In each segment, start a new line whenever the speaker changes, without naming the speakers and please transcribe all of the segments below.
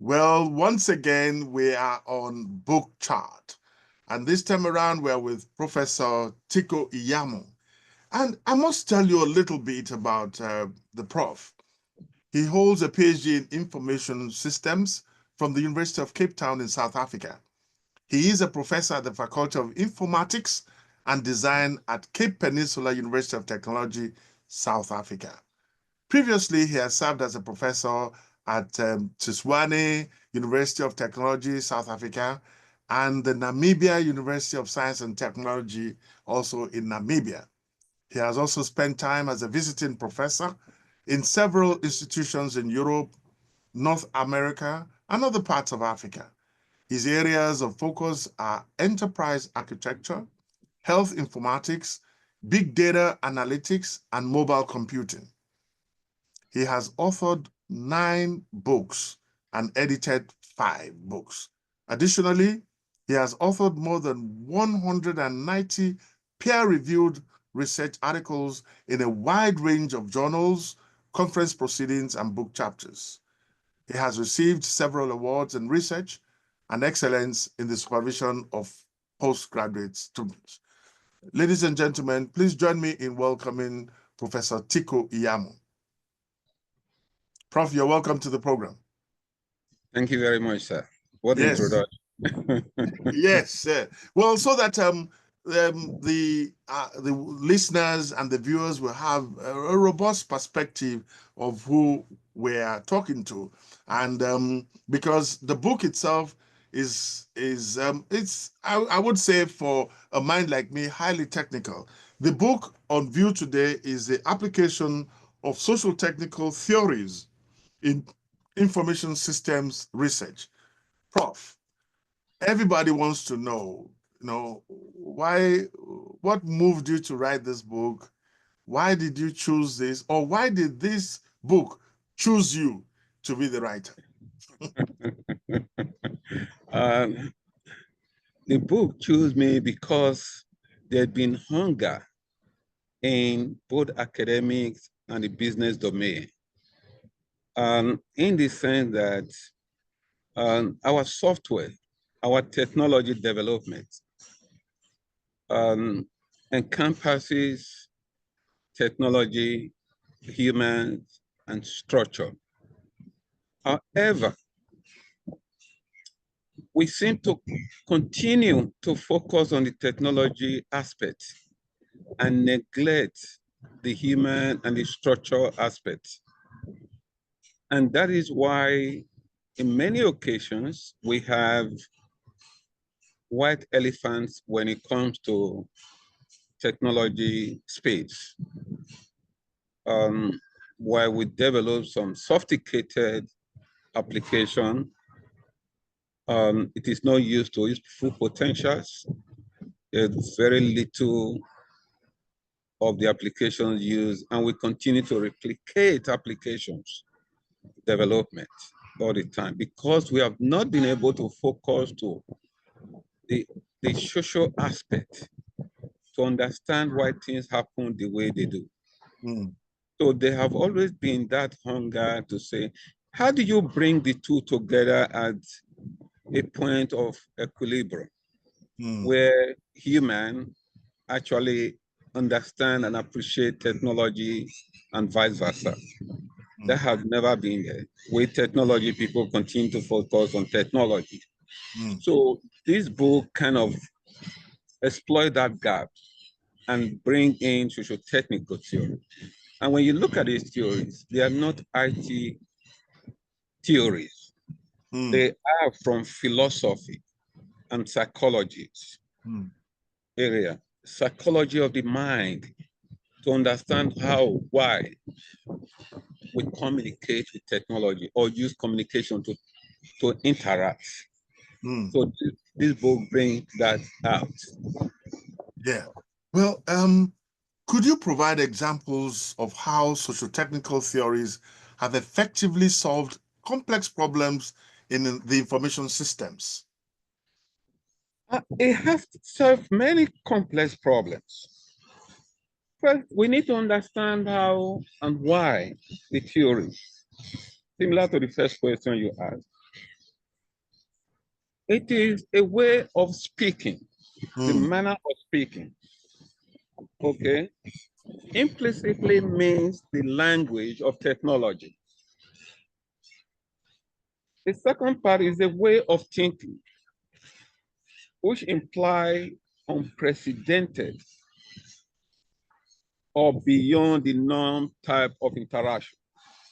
Well, once again, we are on book chart. And this time around, we're with Professor Tiko Iyamu. And I must tell you a little bit about the prof. He holds a PhD in Information Systems from the University of Cape Town in South Africa. He is a professor at the Faculty of Informatics and Design at Cape Peninsula University of Technology, South Africa. Previously, he has served as a professor at Tswane University of Technology, South Africa, and the Namibia University of Science and Technology, also in Namibia. He has also spent time as a visiting professor in several institutions in Europe, North America, and other parts of Africa. His areas of focus are enterprise architecture, health informatics, big data analytics, and mobile computing. He has authored 9 books and edited 5 books. Additionally, he has authored more than 190 peer-reviewed research articles in a wide range of journals, conference proceedings, and book chapters. He has received several awards in research and excellence in the supervision of postgraduate students. Ladies and gentlemen, please join me in welcoming Professor Tiko Iyamu. Prof, you're welcome to the program.
Thank you very much, sir. What
yes.
introduction.
Yes. Well, so that the listeners and the viewers will have a robust perspective of who we're talking to. And because the book itself is it's I would say for a mind like me highly technical. The book on view today is the application of social technical theories in information systems research. Prof, everybody wants to know, what moved you to write this book? Why did you choose this? Or why did this book choose you to be the writer?
The book chose me because there had been hunger in both academics and the business domain. In the sense that our software, our technology development encompasses technology, humans, and structure. However, we seem to continue to focus on the technology aspect and neglect the human and the structural aspect. And that is why in many occasions we have white elephants when it comes to technology space, where we develop some sophisticated application. It is not used to its full potentials. There's very little of the applications used, and we continue to replicate applications development all the time because we have not been able to focus to the social aspect to understand why things happen the way they do. So there have always been that hunger to say, how do you bring the two together at a point of equilibrium where human actually understand and appreciate technology and vice versa? That have never been there. With technology, people continue to focus on technology. So this book kind of exploit that gap and bring in social technical theory. And when you look at these theories, they are not IT theories. They are from philosophy and psychology area, psychology of the mind, to understand how, why we communicate with technology or use communication to interact. So this book brings that out.
Yeah. Well, could you provide examples of how socio-technical theories have effectively solved complex problems in the information systems?
It has solved many complex problems. First, we need to understand how and why the theory, similar to the first question you asked, It is a way of speaking, the
Mm,
manner of speaking. Okay. Implicitly means the language of technology. The second part is a way of thinking, which imply unprecedented or beyond the norm type of interaction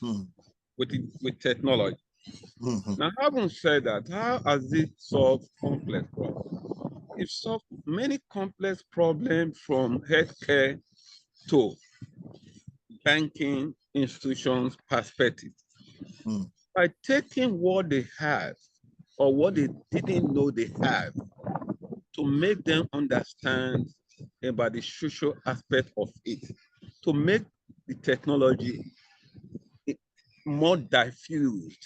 mm,
with technology.
mhm,
Now, having said that, how has it solved complex problems? It solved many complex problems from healthcare to banking institutions perspective
mm,
by taking what they have or what they didn't know they have to make them understand about the social aspect of it, to make the technology more diffused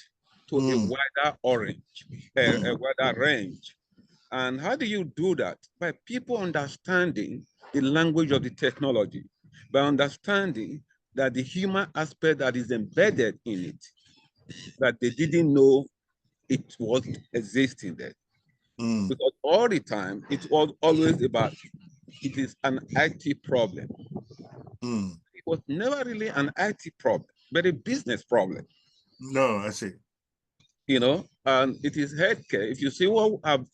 to a
mm,
wider orange, a
mm,
wider range. And how do you do that? By people understanding the language of the technology, by understanding that the human aspect that is embedded in it, that they didn't know it was existing there.
mm,
Because all the time, it was always about, it is an IT problem.
mm.
It was never really an IT problem, but a business problem,
No, I see.
and it is healthcare. If you see what have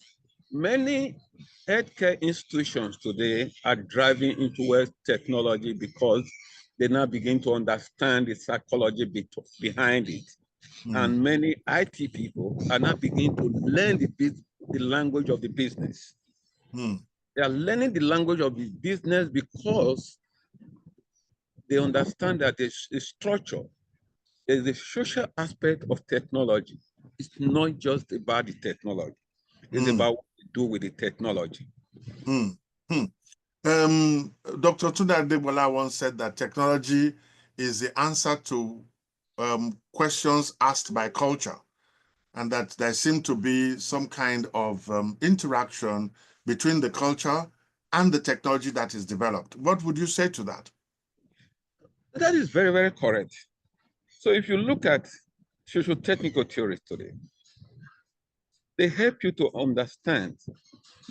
many healthcare institutions today are driving into where technology because they now begin to understand the psychology behind it.
Mm,
And many IT people are now beginning to learn the language of the business.
mm,
They are learning the language of the business because they understand that there's a structure, there's a social aspect of technology. It's not just about the technology, it's
mm,
about what we do with the technology.
mm, mm. Dr. Tuna Adebola once said that technology is the answer to questions asked by culture, and that there seemed to be some kind of interaction between the culture and the technology that is developed. What would you say to that?
That is very, very correct. So if you look at social technical theories today, they help you to understand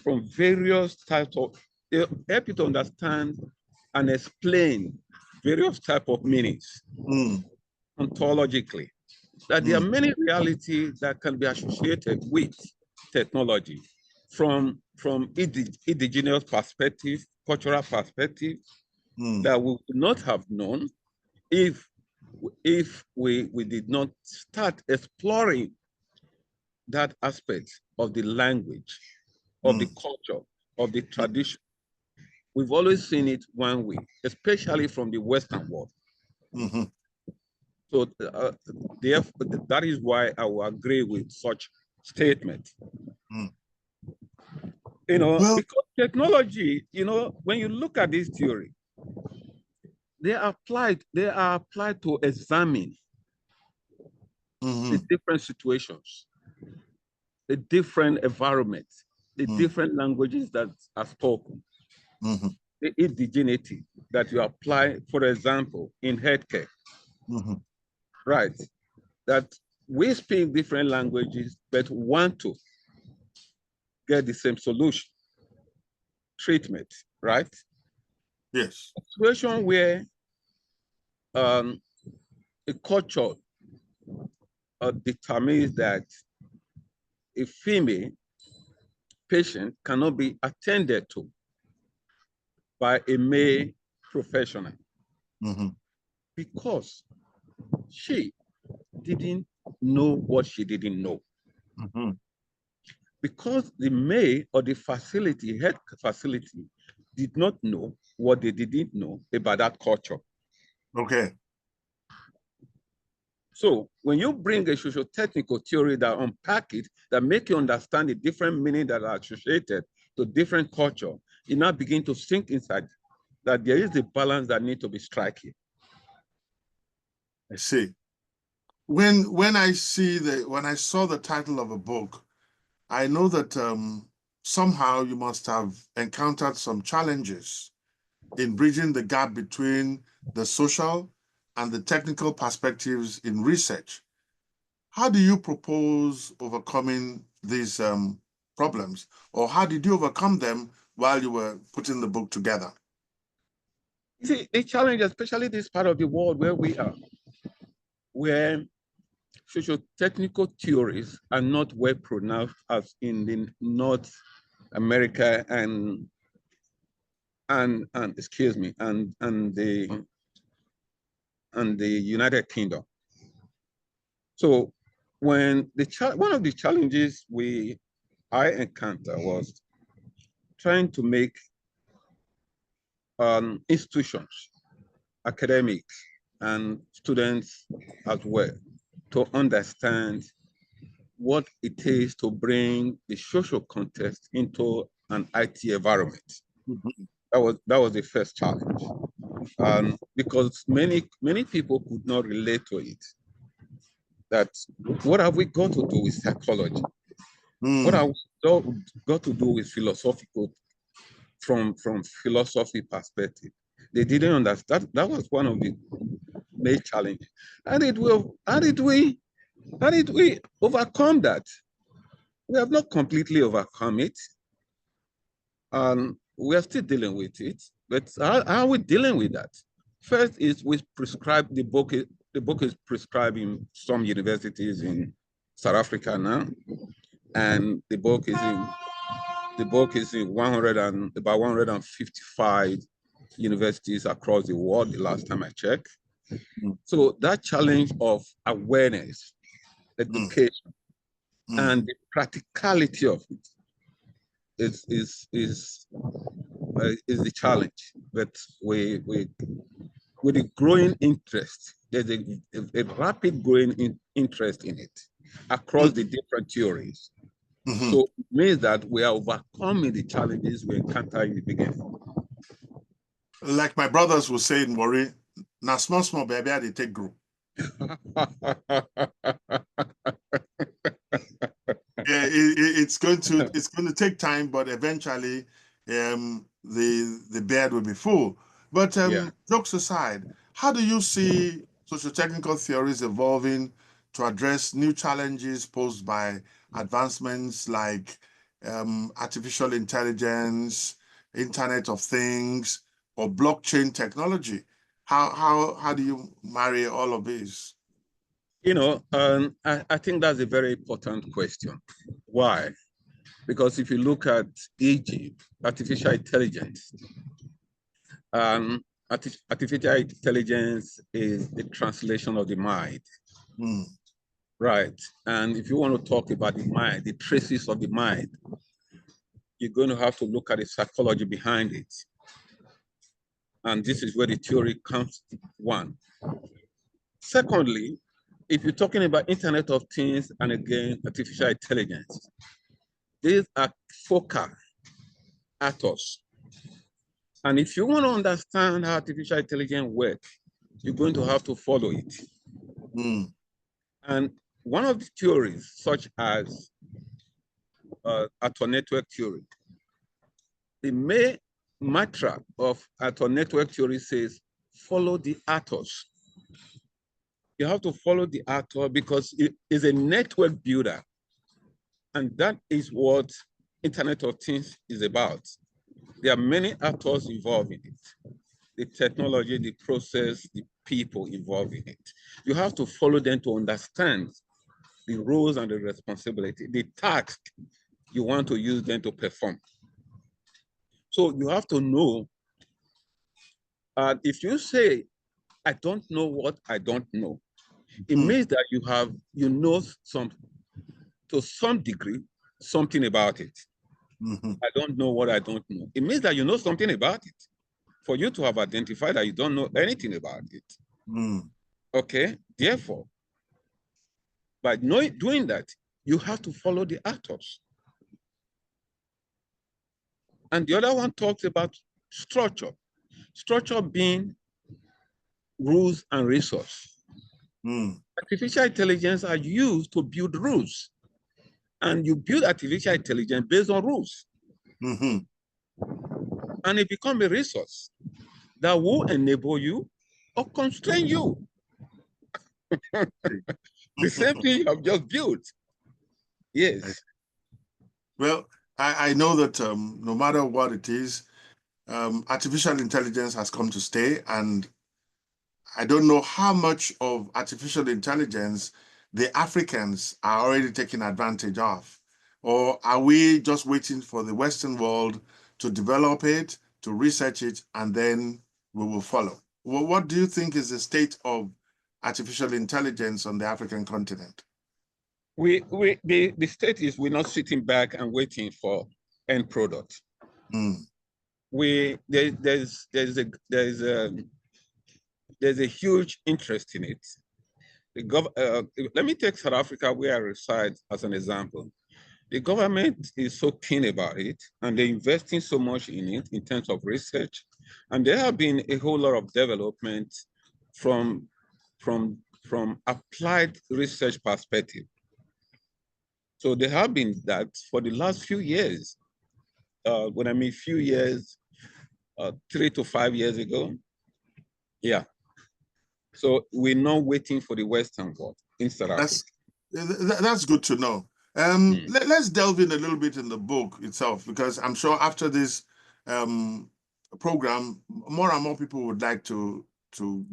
from various types of, they help you to understand and explain various type of meanings
Mm,
ontologically. That there are
mm,
many realities that can be associated with technology from indigenous perspective, cultural perspective,
mm,
that we would not have known if we did not start exploring that aspect of the language, of the
mm,
culture, of the
mm,
tradition. We've always seen it one way, especially from the Western world.
mhm.
So therefore, that is why I will agree with such statement.
Mm. Well,
Because technology, when you look at this theory, they are applied to examine the
mhm,
different situations, the different environments, the
mm,
different languages that are spoken,
mhm,
the indigeneity that you apply, for example, in healthcare,
mhm,
right? That we speak different languages, but want to get the same solution, treatment, right?
yes.
A situation where um, a culture determines that a female patient cannot be attended to by a male professional
Mhm,
because she didn't know what she didn't know.
mhm.
Because the male or the facility, health facility, did not know what they didn't know about that culture.
Okay.
So when you bring a socio-technical theory that unpack it, that make you understand the different meaning that are associated to different culture, you now begin to think inside that there is a balance that need to be striking.
I see. When I saw the title of a book, I know that somehow you must have encountered some challenges in bridging the gap between the social and the technical perspectives in research. How do you propose overcoming these problems, or how did you overcome them while you were putting the book together?
You see, the challenge, especially this part of the world where we are, where socio-technical theories are not well pronounced as in the North America and excuse me, and the United Kingdom. So when one of the challenges I encountered was trying to make institutions, academics, and students as well to understand what it is to bring the social context into an IT environment.
Mm-hmm.
That was the first challenge, because many people could not relate to it. That what have we got to do with psychology? What have we got to do with philosophical from philosophy perspective? They didn't understand. That was one of the main challenges. How did we overcome that? We have not completely overcome it. We are still dealing with it. But how are we dealing with that? First is we prescribe the book. The book is prescribed in some universities in South Africa now, and the book is in about 155 universities across the world. The last time I checked. So that challenge of awareness, education, and the practicality of it is the challenge. But with the growing interest, there's a rapid growing interest in it across the different theories. So it means that we are overcoming the challenges we encounter in the beginning.
Like my brothers will say in Warri, na small baby, they take group. Yeah, it's going to take time, but eventually, the bed will be full. But jokes aside, how do you see socio-technical theories evolving to address new challenges posed by advancements like artificial intelligence, Internet of Things, or blockchain technology? How do you marry all of these?
I think that's a very important question. Why? Because if you look at Egypt, artificial intelligence, artificial intelligence is the translation of the mind. Right. And if you want to talk about the mind, the traces of the mind, you're going to have to look at the psychology behind it. And this is where the theory comes, one. Secondly, if you're talking about Internet of Things and again, artificial intelligence, these are focal actors. And if you want to understand how artificial intelligence works, you're going to have to follow it. And one of the theories, such as atom network theory, the main mantra of atom network theory says, follow the actors. You have to follow the actor because it is a network builder. And that is what Internet of Things is about. There are many actors involved in it. The technology, the process, the people involved in it. You have to follow them to understand the roles and the responsibility, the task you want to use them to perform. So you have to know, if you say, I don't know what I don't know, it means that you know to some degree, something about it. I don't know what I don't know. It means that you know something about it. For you to have identified that you don't know anything about it. Okay, therefore, by doing that, you have to follow the actors. And the other one talks about structure. Structure being rules and resource. Artificial intelligence are used to build rules. And you build artificial intelligence based on rules. And it becomes a resource that will enable you or constrain you. The same thing you have just built. Yes.
Well, I know that no matter what it is, artificial intelligence has come to stay, and I don't know how much of artificial intelligence the Africans are already taking advantage of. Or are we just waiting for the Western world to develop it, to research it, and then we will follow? Well, what do you think is the state of artificial intelligence on the African continent?
The state is we're not sitting back and waiting for end product.
Mm.
There's a huge interest in it. Let me take South Africa, where I reside, as an example. The government is so keen about it, and they're investing so much in it in terms of research. And there have been a whole lot of development from applied research perspective. So there have been that for the last few years. When I mean few years, 3 to 5 years ago. Yeah. So we're not waiting for the Western world in South Africa.
That's good to know. Let's delve in a little bit in the book itself, because I'm sure after this program, more and more people would like to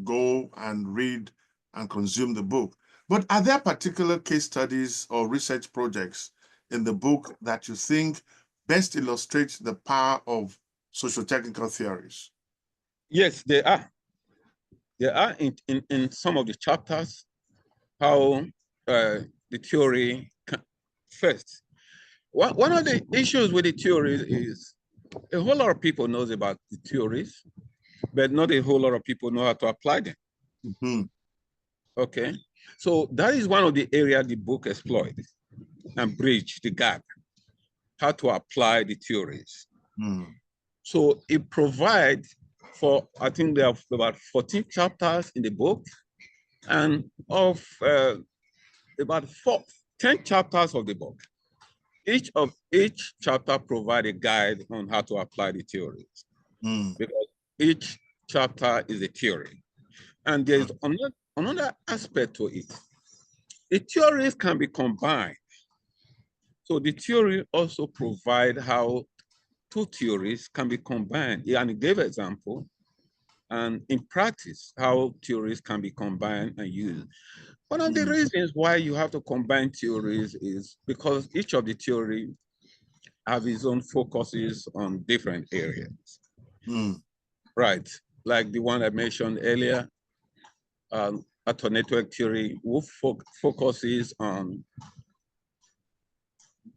go and read and consume the book. But are there particular case studies or research projects in the book that you think best illustrate the power of socio-technical theories?
Yes, there are. There are in some of the chapters how the theory first. One of the issues with the theories is a whole lot of people knows about the theories, but not a whole lot of people know how to apply them.
Mm-hmm.
Okay, so that is one of the areas the book exploits and bridge the gap, how to apply the theories.
Mm.
So it provides for, I think there are about 14 chapters in the book, and of about 10 chapters of the book. Each chapter provides a guide on how to apply the theories, because each chapter is a theory. And there's another aspect to it. The theories can be combined. So the theory also provide how two theories can be combined. And he gave an example, and in practice, how theories can be combined and used. One of the reasons why you have to combine theories is because each of the theory have its own focuses on different areas. Right, like the one I mentioned earlier, auto network theory, which focuses on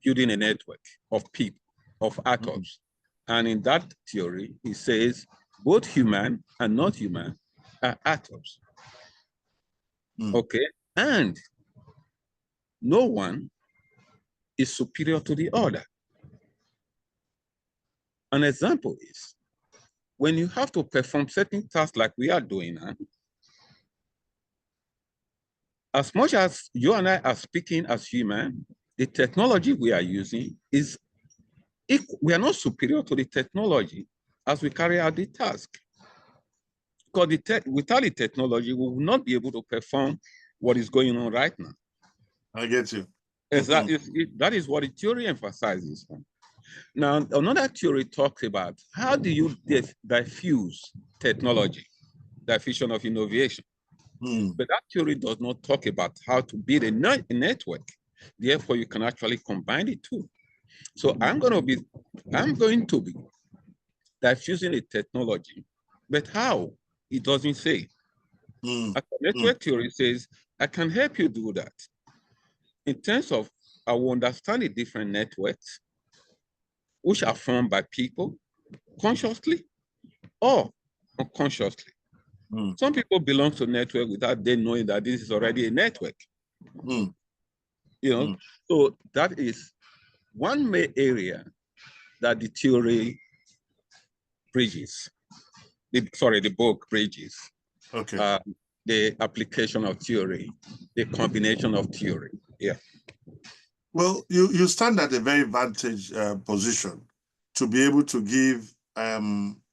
building a network of people, of atoms. And in that theory, he says both human and not human are atoms. Okay, and no one is superior to the other. An example is when you have to perform certain tasks like we are doing now, as much as you and I are speaking as human, the technology we are using is equal. We are not superior to the technology as we carry out the task. Because without the technology, we will not be able to perform what is going on right now.
I get you.
That is what the theory emphasizes. Now, another theory talks about how do you diffuse technology, diffusion of innovation. But that theory does not talk about how to build a network. Therefore, you can actually combine the two. So I'm going to be diffusing a technology, but how? It doesn't say. Network theory says, I can help you do that. In terms of, I will understand the different networks, which are formed by people consciously or unconsciously. Some people belong to a network without them knowing that this is already a network. So that is one main area that the theory bridges. The book bridges.
Okay.
The application of theory, the combination of theory. Yeah.
Well, you stand at a very vantage position to be able to give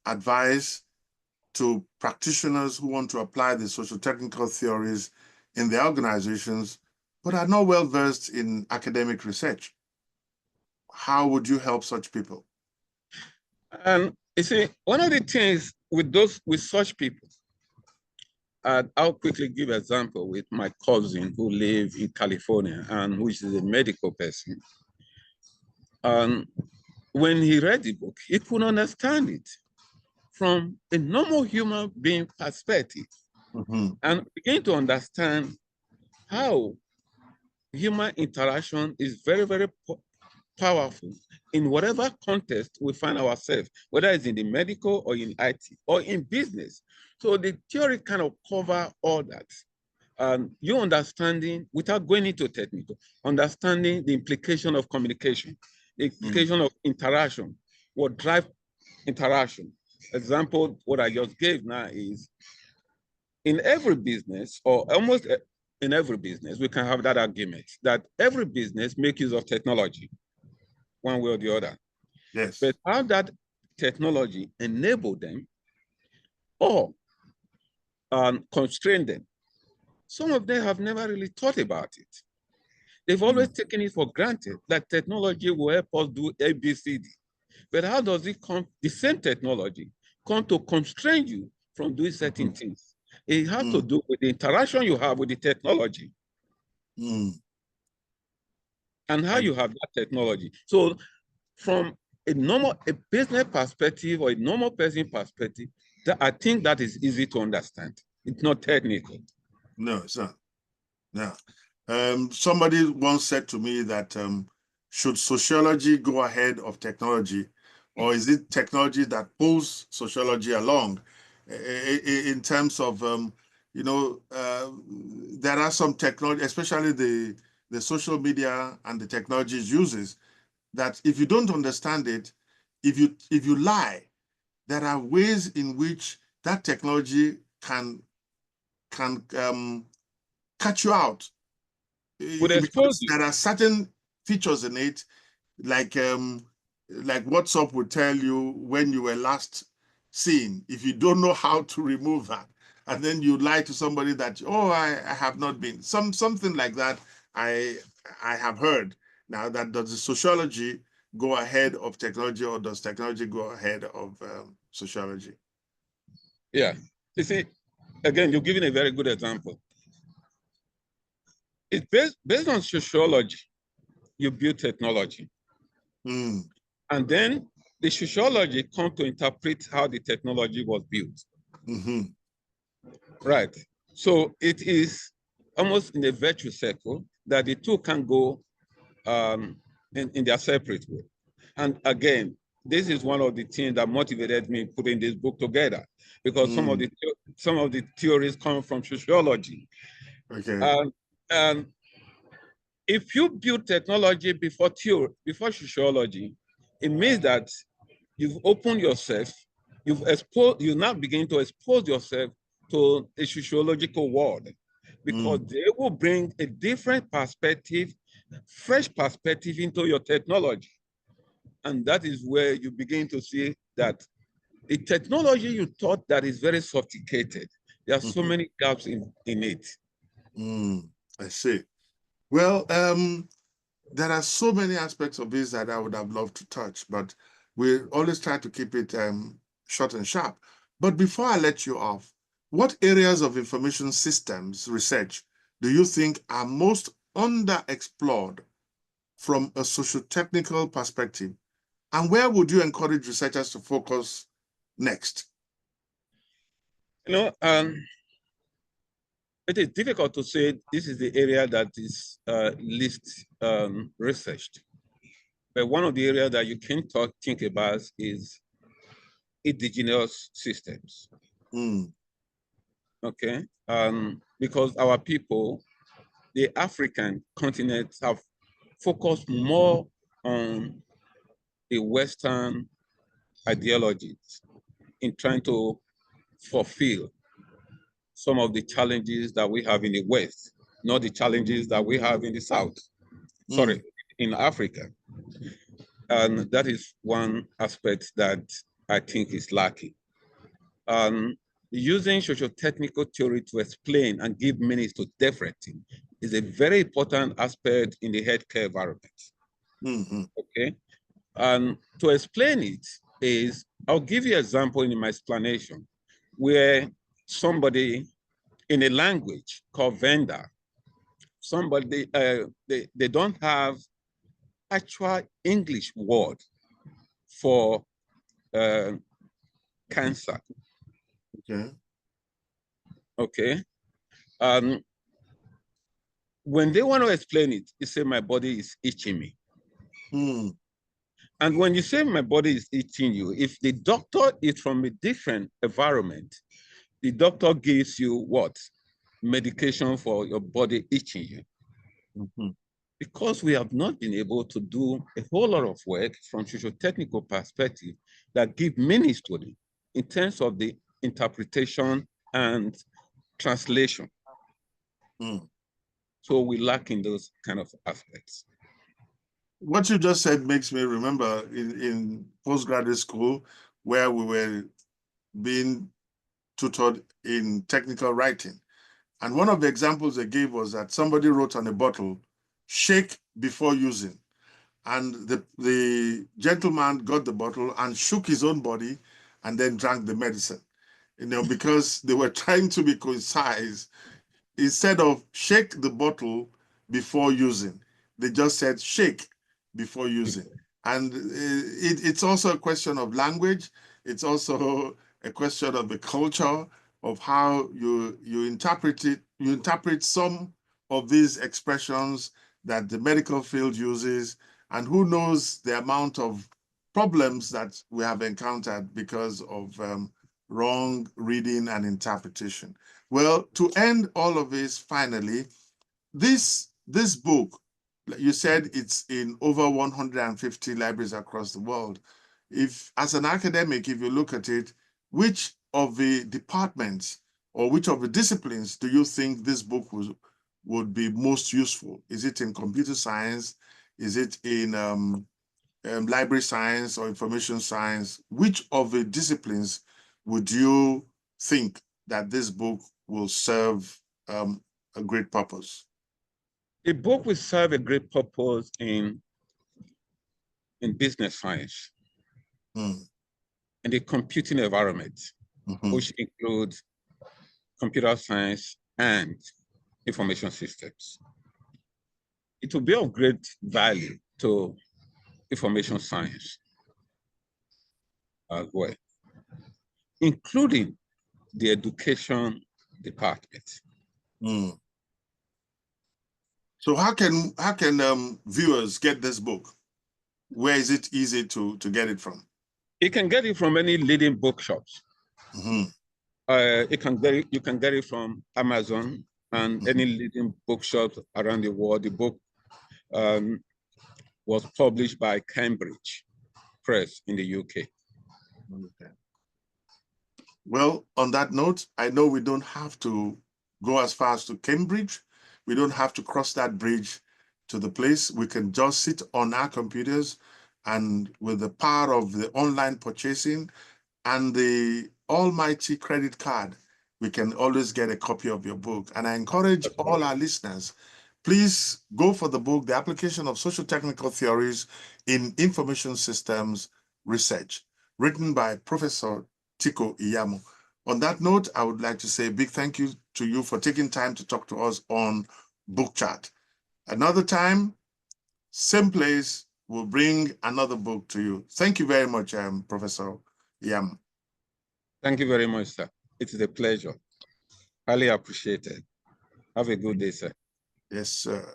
advice to practitioners who want to apply the social technical theories in their organizations, but are not well versed in academic research. how would you help such people?
And you see, one of the things with such people, I'll quickly give an example with my cousin who lives in California and who is a medical person. And when he read the book, he couldn't understand it from a normal human being perspective, and begin to understand how human interaction is very, very powerful in whatever context we find ourselves, whether it's in the medical or in IT or in business. So the theory kind of cover all that. You understanding, without going into technical, understanding the implication of communication, the implication of interaction, what drive interaction. Example, what I just gave now is, in every business, or almost in every business, we can have that argument that every business makes use of technology, one way or the other.
Yes.
But how that technology enable them or constrain them, some of them have never really thought about it. They've always taken it for granted that technology will help us do A, B, C, D. But how does it come, the same technology, come to constrain you from doing certain things? It has to do with the interaction you have with the technology and how you have that technology. So from a business perspective or a normal person perspective, I think that is easy to understand. It's not technical.
No, it's not. No. Somebody once said to me that should sociology go ahead of technology, or is it technology that pulls sociology along? In terms of, there are some technology, especially the social media and the technologies uses, that if you don't understand it, if you lie, there are ways in which that technology can catch you out. Because there are certain features in it, like WhatsApp would tell you when you were last seen. If you don't know how to remove that, and then you lie to somebody that, oh, I have not been. Something like that I have heard. Now, that does the sociology go ahead of technology, or does technology go ahead of sociology?
Yeah. You see, again, you're giving a very good example. It's based on sociology, you build technology. And then the sociology come to interpret how the technology was built. Right. So it is almost in a virtuous circle that the two can go in their separate way. And again, this is one of the things that motivated me putting this book together, because some of the theories come from sociology.
Okay.
And if you build technology before sociology, it means that you've opened yourself, you now begin to expose yourself to a sociological world, because they will bring a different perspective, fresh perspective into your technology. And that is where you begin to see that the technology you thought that is very sophisticated, there are so many gaps in it.
I see. Well, there are so many aspects of this that I would have loved to touch, but we always try to keep it short and sharp. But before I let you off, what areas of information systems research do you think are most underexplored from a socio-technical perspective? And where would you encourage researchers to focus next?
It is difficult to say this is the area that is least researched. But one of the areas that you can think about is indigenous systems. Okay, because our people, the African continent, have focused more on the Western ideologies in trying to fulfill some of the challenges that we have in the West, not the challenges that we have in the South. Sorry, in Africa. And that is one aspect that I think is lacking. Using socio-technical theory to explain and give meaning to different things is a very important aspect in the healthcare environment.
Mm-hmm.
Okay. And to explain it is, I'll give you an example in my explanation where somebody in a language called Venda, somebody, they don't have actual English word for cancer.
Okay.
Okay. When they want to explain it, you say, my body is itching me.
Mm.
And when you say my body is itching you, if the doctor is from a different environment, the doctor gives you what? Medication for your body itching you.
Mm-hmm.
Because we have not been able to do a whole lot of work from socio-technical perspective that give meaning to it in terms of the interpretation and translation.
Mm.
So we lack in those kind of aspects.
What you just said makes me remember in postgraduate school where we were being tutored in technical writing. And one of the examples they gave was that somebody wrote on a bottle, shake before using. And the gentleman got the bottle and shook his own body and then drank the medicine. Because they were trying to be concise. Instead of shake the bottle before using, they just said shake before using. And it's also a question of language. It's also a question of the culture of how you interpret it. You interpret some of these expressions that the medical field uses, and who knows the amount of problems that we have encountered because of wrong reading and interpretation. Well, to end all of this, finally, this book, you said it's in over 150 libraries across the world. If, as an academic, if you look at it, which of the departments or which of the disciplines do you think this book would be most useful? Is it in computer science? Is it in library science or information science? Which of the disciplines would you think that this book will serve a great purpose?
The book will serve a great purpose in business science,
Mm.
in the computing environment,
Mm-hmm.
which includes computer science and information systems. It will be of great value to information science as well, including the education department.
Mm. So how can viewers get this book? Where is it easy to get it from?
You can get it from any leading bookshops.
Mm-hmm.
You can get it from Amazon and
Mm-hmm.
any leading bookshops around the world. The book was published by Cambridge Press in the UK.
Okay. Well, on that note, I know we don't have to go as far as to Cambridge. We don't have to cross that bridge to the place. We can just sit on our computers, and with the power of the online purchasing and the almighty credit card, we can always get a copy of your book. And I encourage all our listeners, please go for the book, The Application of Socio-Technical Theories in Information Systems Research, written by Professor Tiko Iyamu. On that note, I would like to say a big thank you to you for taking time to talk to us on Book Chat. Another time, same place, we'll bring another book to you. Thank you very much, Professor Iyamu.
Thank you very much, sir. It is a pleasure. Highly appreciated. Have a good day, sir.
Yes, sir.